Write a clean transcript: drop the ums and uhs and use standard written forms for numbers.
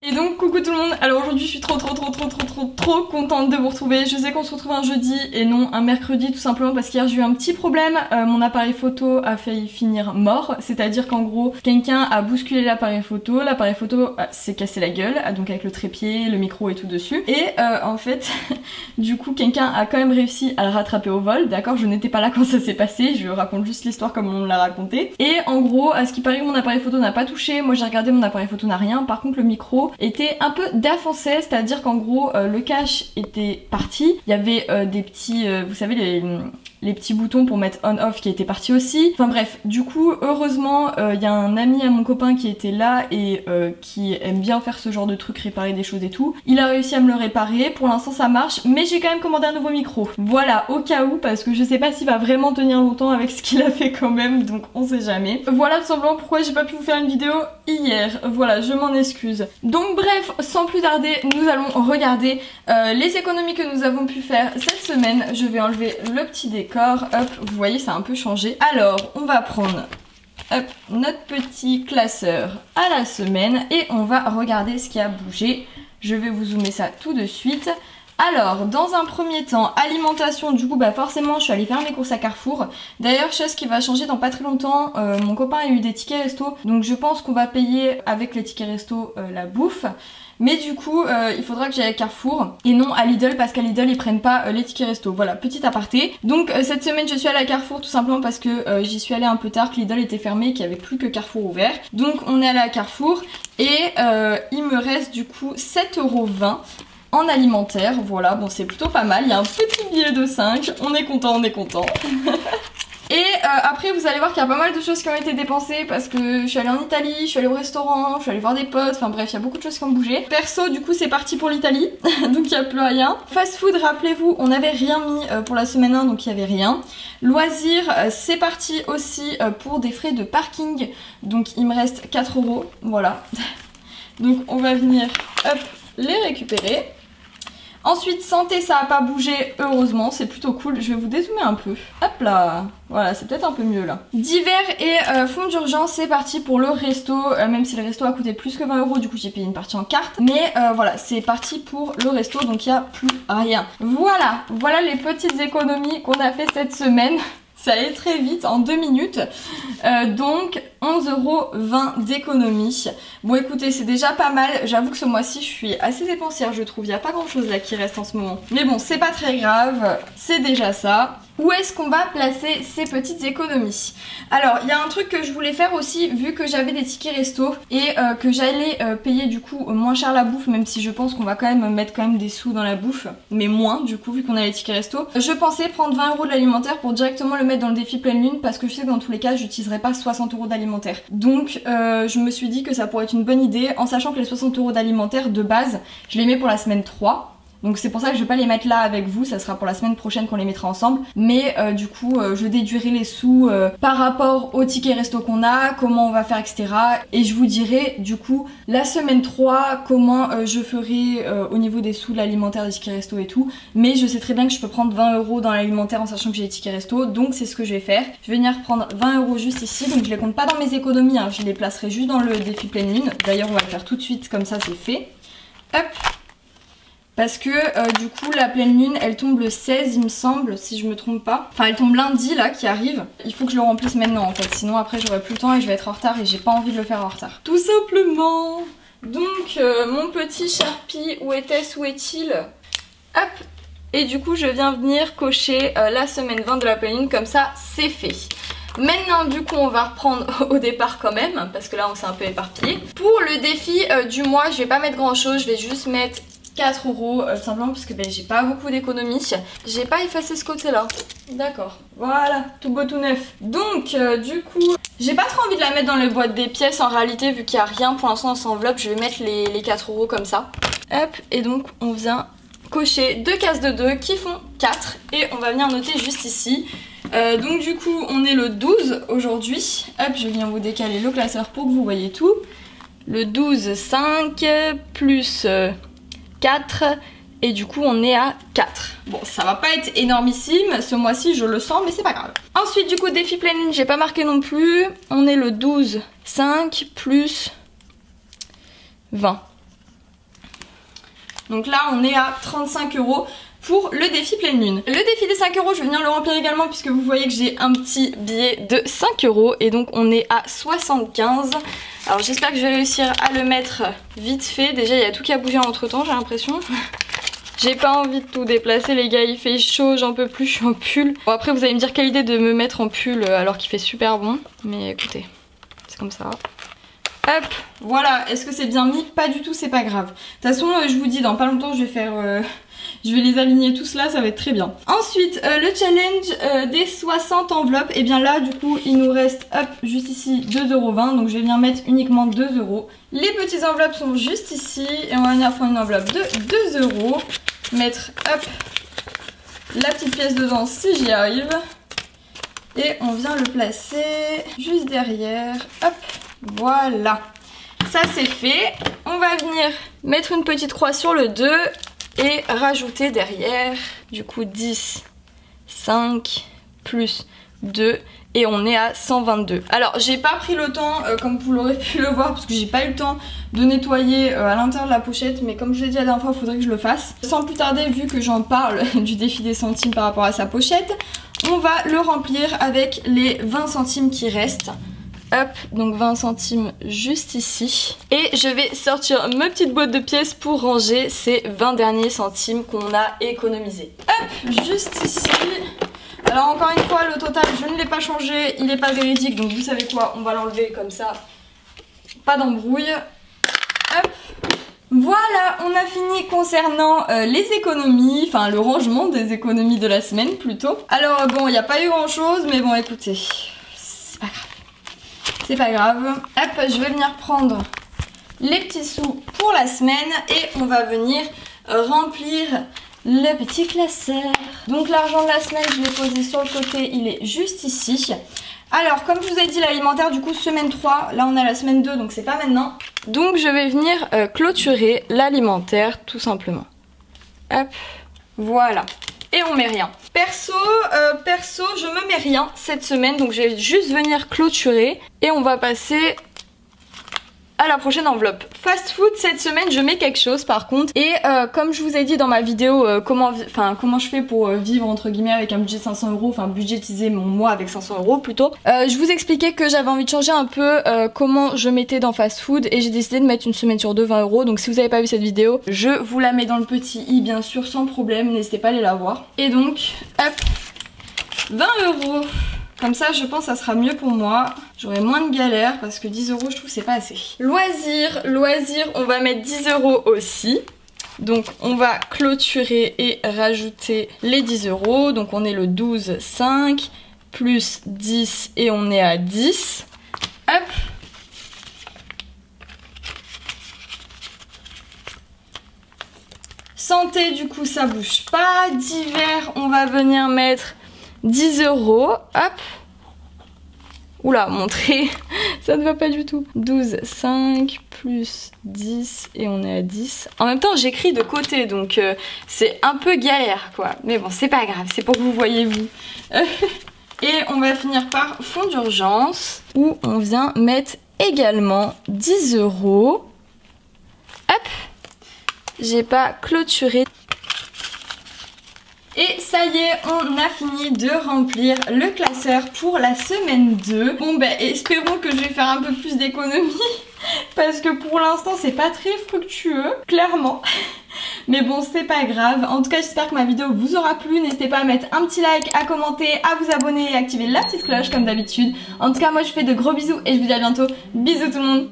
Et donc coucou tout le monde, alors aujourd'hui je suis trop contente de vous retrouver. Je sais qu'on se retrouve un jeudi et non un mercredi, tout simplement parce qu'hier j'ai eu un petit problème. Mon appareil photo a failli finir mort, c'est-à-dire qu'en gros quelqu'un a bousculé l'appareil photo s'est cassé la gueule, donc avec le trépied, le micro et tout dessus. Et en fait du coup quelqu'un a quand même réussi à le rattraper au vol, d'accord, je n'étais pas là quand ça s'est passé, je raconte juste l'histoire comme on me l'a raconté. Et en gros à ce qui paraît mon appareil photo n'a pas touché, moi j'ai regardé, mon appareil photo n'a rien, par contre le micro était un peu défoncé, c'est-à-dire qu'en gros le cache était parti, il y avait des petits, vous savez les petits boutons pour mettre on-off qui étaient partis aussi. Enfin bref, du coup heureusement il y a un ami à mon copain qui était là et qui aime bien faire ce genre de truc, réparer des choses et tout. Il a réussi à me le réparer, pour l'instant ça marche, mais j'ai quand même commandé un nouveau micro. Voilà, au cas où, parce que je sais pas s'il va vraiment tenir longtemps avec ce qu'il a fait quand même, donc on sait jamais. Voilà tout simplement pourquoi j'ai pas pu vous faire une vidéo hier, voilà, je m'en excuse. Donc bref, sans plus tarder, nous allons regarder les économies que nous avons pu faire cette semaine. Je vais enlever le petit décor, hop, vous voyez ça a un peu changé. Alors on va prendre hop, notre petit classeur à la semaine et on va regarder ce qui a bougé. Je vais vous zoomer ça tout de suite. Alors, dans un premier temps, alimentation, du coup, bah forcément, je suis allée faire mes courses à Carrefour. D'ailleurs, chose qui va changer dans pas très longtemps, mon copain a eu des tickets resto, donc je pense qu'on va payer avec les tickets resto la bouffe. Mais du coup, il faudra que j'aille à Carrefour et non à Lidl, parce qu'à Lidl, ils prennent pas les tickets resto. Voilà, petit aparté. Donc, cette semaine, je suis allée à Carrefour tout simplement parce que j'y suis allée un peu tard, que Lidl était fermé, qu'il n'y avait plus que Carrefour ouvert. Donc, on est allé à Carrefour et il me reste du coup 7,20 € en alimentaire. Voilà, bon c'est plutôt pas mal, il y a un petit billet de 5, on est content, on est content. Et après vous allez voir qu'il y a pas mal de choses qui ont été dépensées parce que je suis allée en Italie, je suis allée au restaurant, je suis allée voir des potes, enfin bref il y a beaucoup de choses qui ont bougé. Perso du coup c'est parti pour l'Italie, donc il n'y a plus rien. Fast food, rappelez-vous, on n'avait rien mis pour la semaine 1, donc il n'y avait rien. Loisirs, c'est parti aussi pour des frais de parking, donc il me reste 4 €, voilà. Donc on va venir hop les récupérer. Ensuite, santé, ça a pas bougé, heureusement, c'est plutôt cool. Je vais vous dézoomer un peu. Hop là, voilà, c'est peut-être un peu mieux là. Divers et fonds d'urgence, c'est parti pour le resto, même si le resto a coûté plus que 20 €, du coup j'ai payé une partie en carte. Mais voilà, c'est parti pour le resto, donc il n'y a plus rien. Voilà, voilà les petites économies qu'on a fait cette semaine. Ça allait très vite, en 2 minutes. Donc 11,20 € d'économie. Bon écoutez, c'est déjà pas mal. J'avoue que ce mois-ci, je suis assez dépensière, je trouve. Il n'y a pas grand-chose là qui reste en ce moment. Mais bon, c'est pas très grave. C'est déjà ça. Où est-ce qu'on va placer ces petites économies? Alors, il y a un truc que je voulais faire aussi, vu que j'avais des tickets resto et que j'allais payer du coup moins cher la bouffe, même si je pense qu'on va quand même mettre quand même des sous dans la bouffe, mais moins du coup vu qu'on a les tickets resto. Je pensais prendre 20 € de l'alimentaire pour directement le mettre dans le défi pleine lune, parce que je sais que dans tous les cas j'utiliserai pas 60 € d'alimentaire. Donc je me suis dit que ça pourrait être une bonne idée, en sachant que les 60 € d'alimentaire de base, je les mets pour la semaine 3. Donc c'est pour ça que je vais pas les mettre là avec vous, ça sera pour la semaine prochaine qu'on les mettra ensemble. Mais du coup je déduirai les sous par rapport au ticket resto qu'on a, comment on va faire, etc. Et je vous dirai du coup la semaine 3 comment je ferai au niveau des sous de l'alimentaire, des tickets resto et tout. Mais je sais très bien que je peux prendre 20 € dans l'alimentaire en sachant que j'ai les tickets resto, donc c'est ce que je vais faire. Je vais venir prendre 20 € juste ici, donc je les compte pas dans mes économies, hein. Je les placerai juste dans le défi pleine lune. D'ailleurs on va le faire tout de suite, comme ça c'est fait. Hop. Parce que du coup la pleine lune elle tombe le 16 il me semble, si je me trompe pas. Enfin elle tombe lundi là qui arrive. Il faut que je le remplisse maintenant en fait, sinon après j'aurai plus le temps et je vais être en retard et j'ai pas envie de le faire en retard. Tout simplement. Donc mon petit Sharpie, où était-ce, où est-il? Hop. Et du coup je viens venir cocher la semaine 20 de la pleine lune, comme ça c'est fait. Maintenant du coup on va reprendre au départ quand même, parce que là on s'est un peu éparpillé. Pour le défi du mois je vais pas mettre grand chose, je vais juste mettre 4 € simplement parce que ben, j'ai pas beaucoup d'économies. J'ai pas effacé ce côté là. D'accord, voilà, tout beau tout neuf. Donc du coup j'ai pas trop envie de la mettre dans les boîtes des pièces en réalité, vu qu'il y a rien pour l'instant dans cette enveloppe. Je vais mettre les 4 € comme ça. Hop, et donc on vient cocher 2 cases de 2 qui font 4 et on va venir noter juste ici. Donc du coup on est le 12 aujourd'hui. Hop, je viens vous décaler le classeur pour que vous voyez tout. Le 12, 5 plus 4 et du coup on est à 4. Bon ça va pas être énormissime ce mois-ci, je le sens, mais c'est pas grave. Ensuite du coup défi pleine lune j'ai pas marqué non plus. On est le 12, 5 plus 20. Donc là on est à 35 € pour le défi pleine lune. Le défi des 5 €, je vais venir le remplir également puisque vous voyez que j'ai un petit billet de 5 € et donc on est à 75. Alors j'espère que je vais réussir à le mettre vite fait. Déjà il y a tout qui a bougé entre temps, j'ai l'impression. J'ai pas envie de tout déplacer les gars, il fait chaud, j'en peux plus, je suis en pull. Bon après vous allez me dire quelle idée de me mettre en pull alors qu'il fait super bon. Mais écoutez, c'est comme ça. Hop, voilà, est-ce que c'est bien mis? Pas du tout, c'est pas grave. De toute façon, je vous dis, dans pas longtemps, je vais faire... je vais les aligner tous là, ça va être très bien. Ensuite, le challenge des 60 enveloppes. Et bien là, du coup, il nous reste, hop, juste ici, 2,20 €. Donc je vais venir mettre uniquement 2 €. Les petites enveloppes sont juste ici. Et on va venir prendre une enveloppe de 2 €. Mettre, hop, la petite pièce dedans si j'y arrive. Et on vient le placer juste derrière. Hop. Voilà, ça c'est fait. On va venir mettre une petite croix sur le 2 et rajouter derrière du coup 10, 5 plus 2 et on est à 122. Alors j'ai pas pris le temps comme vous l'aurez pu le voir parce que j'ai pas eu le temps de nettoyer à l'intérieur de la pochette, mais comme je vous l'ai dit la dernière fois, il faudrait que je le fasse. Sans plus tarder, vu que j'en parle du défi des centimes par rapport à sa pochette, on va le remplir avec les 20 centimes qui restent. Hop, donc 20 centimes juste ici. Et je vais sortir ma petite boîte de pièces pour ranger ces 20 derniers centimes qu'on a économisés. Hop, juste ici. Alors encore une fois, le total, je ne l'ai pas changé, il n'est pas véridique, donc vous savez quoi, on va l'enlever comme ça. Pas d'embrouille. Hop. Voilà, on a fini concernant les économies, enfin le rangement des économies de la semaine plutôt. Alors bon, il n'y a pas eu grand chose, mais bon écoutez, c'est pas grave. C'est pas grave. Hop, je vais venir prendre les petits sous pour la semaine et on va venir remplir le petit classeur. Donc l'argent de la semaine, je l'ai posé sur le côté, il est juste ici. Alors, comme je vous ai dit, l'alimentaire, du coup, semaine 3, là on est à la semaine 2, donc c'est pas maintenant. Donc je vais venir clôturer l'alimentaire, tout simplement. Hop, voilà. Et on met rien. Perso, je me mets rien cette semaine, donc je vais juste venir clôturer et on va passer à la prochaine enveloppe. Fast food, cette semaine je mets quelque chose par contre. Et comme je vous ai dit dans ma vidéo comment je fais pour vivre entre guillemets avec un budget de 500 €, enfin budgétiser mon mois avec 500 € plutôt. Je vous expliquais que j'avais envie de changer un peu comment je mettais dans fast food et j'ai décidé de mettre une semaine sur deux 20 €. Donc si vous n'avez pas vu cette vidéo, je vous la mets dans le petit i bien sûr sans problème, n'hésitez pas à aller la voir. Et donc, hop, 20 €. Comme ça, je pense que ça sera mieux pour moi. J'aurai moins de galères parce que 10 € je trouve c'est pas assez. Loisirs, on va mettre 10 € aussi. Donc on va clôturer et rajouter les 10 €. Donc on est le 12,5 plus 10 et on est à 10. Hop. Santé, du coup ça bouge pas. Divers, on va venir mettre 10 €, hop. Oula, mon trait, ça ne va pas du tout. 12,5 plus 10 et on est à 10. En même temps, j'écris de côté, donc c'est un peu galère, quoi. Mais bon, c'est pas grave, c'est pour que vous voyez vous. Et on va finir par fonds d'urgence, où on vient mettre également 10 €. Hop. J'ai pas clôturé. Et ça y est, on a fini de remplir le classeur pour la semaine 2. Bon ben espérons que je vais faire un peu plus d'économies parce que pour l'instant c'est pas très fructueux, clairement. Mais bon, c'est pas grave. En tout cas, j'espère que ma vidéo vous aura plu. N'hésitez pas à mettre un petit like, à commenter, à vous abonner et à activer la petite cloche comme d'habitude. En tout cas, moi je vous fais de gros bisous et je vous dis à bientôt. Bisous tout le monde.